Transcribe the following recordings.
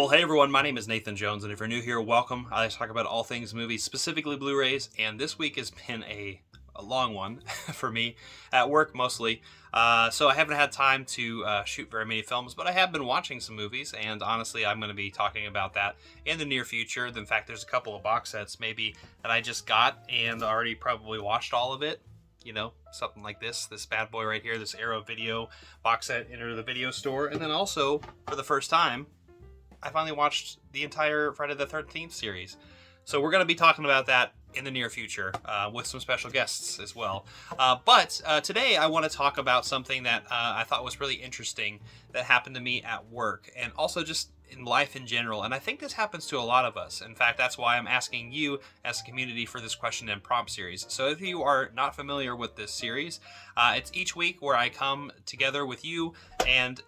Well, hey everyone, my name is Nathan Jones, and if you're new here, welcome. I talk about all things movies, specifically Blu-rays, and this week has been a long one for me, at work mostly. So I haven't had time to shoot very many films, but I have been watching some movies, and honestly, I'm going to be talking about that in the near future. In fact, there's a couple of box sets maybe that I just got and already probably watched all of it. You know, something like this bad boy right here, this Arrow Video box set, Enter the Video Store, and then also, for the first time, I finally watched the entire Friday the 13th series. So we're going to be talking about that in the near future with some special guests as well. But today I want to talk about something that I thought was really interesting that happened to me at work and also just in life in general. And I think this happens to a lot of us. In fact, that's why I'm asking you as a community for this question and prompt series. So if you are not familiar with this series, it's each week where I come together with you and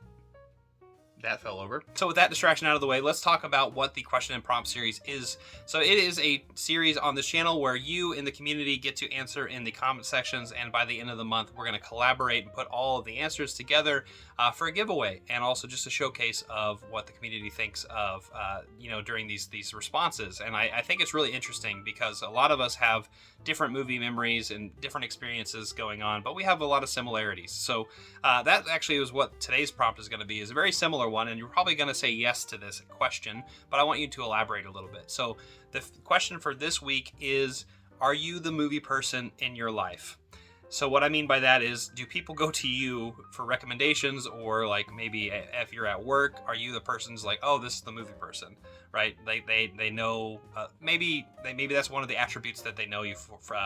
that fell over. So with that distraction out of the way, let's talk about what the question and prompt series is. So it is a series on this channel where you in the community get to answer in the comment sections, and by the end of the month, we're going to collaborate and put all of the answers together for a giveaway, and also just a showcase of what the community thinks of, during these responses. And I think it's really interesting because a lot of us have different movie memories and different experiences going on, but we have a lot of similarities. So that actually is what today's prompt is going to be, is a very similar one, and you're probably going to say yes to this question, but I want you to elaborate a little bit. So the question for this week is, are you the movie person in your life? So what I mean by that is, do people go to you for recommendations, or like maybe if you're at work, are you the person's like, oh, this is the movie person, right? They know, maybe that's one of the attributes that they know you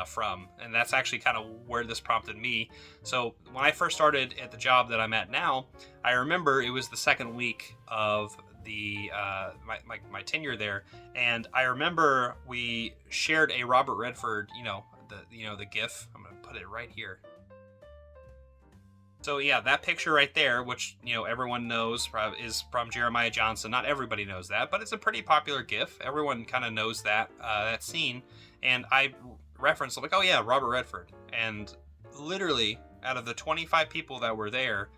from, and that's actually kind of where this prompted me. So when I first started at the job that I'm at now, I remember it was the second week of the my tenure there, and I remember we shared a Robert Redford, the GIF. I'm gonna put it right here. So yeah, that picture right there, which everyone knows is from Jeremiah Johnson. Not everybody knows that, but it's a pretty popular GIF. Everyone kind of knows that scene, and I referenced like, oh yeah, Robert Redford. And literally, out of the 25 people that were there,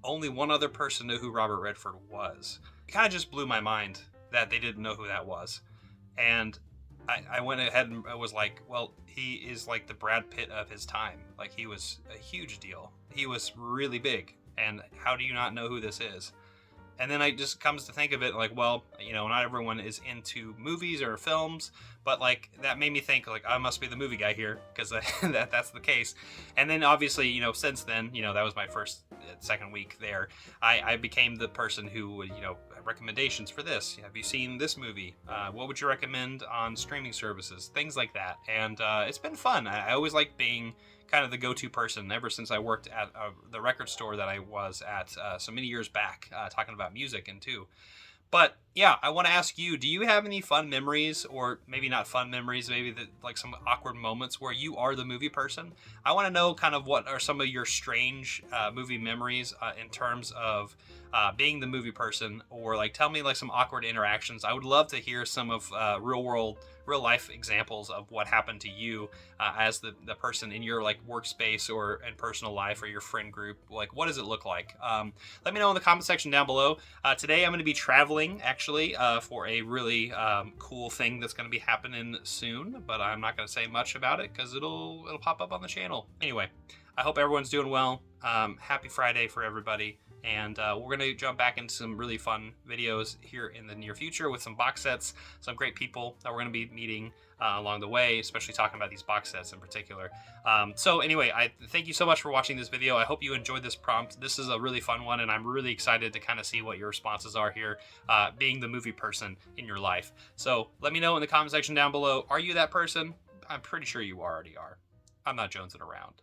only one other person knew who Robert Redford was. It kind of just blew my mind that they didn't know who that was, and I went ahead and I was like, well, he is like the Brad Pitt of his time. Like, he was a huge deal. He was really big. And how do you not know who this is? And then I just comes to think of it like, well, not everyone is into movies or films, but like that made me think like I must be the movie guy here, because that's the case. And then obviously, since then, that was my second week there. I became the person who would, recommendations for this. Have you seen this movie? What would you recommend on streaming services? Things like that. And it's been fun. I always like being kind of the go-to person ever since I worked at the record store that I was at so many years back, talking about music and too. But yeah, I want to ask you, do you have any fun memories, or maybe not fun memories, maybe like some awkward moments where you are the movie person? I want to know kind of what are some of your strange movie memories in terms of being the movie person, or like tell me like some awkward interactions. I would love to hear some of real life examples of what happened to you as the person in your like workspace or in personal life or your friend group. Like, what does it look like? Let me know in the comment section down below. Today I'm going to be traveling actually for a really cool thing that's going to be happening soon, but I'm not going to say much about it because it'll pop up on the channel. Anyway, I hope everyone's doing well. Happy Friday for everybody. And we're going to jump back into some really fun videos here in the near future with some box sets, some great people that we're going to be meeting along the way, especially talking about these box sets in particular. So anyway, I thank you so much for watching this video. I hope you enjoyed this prompt. This is a really fun one, and I'm really excited to kind of see what your responses are here, being the movie person in your life. So let me know in the comment section down below. Are you that person? I'm pretty sure you already are. I'm not jonesing around.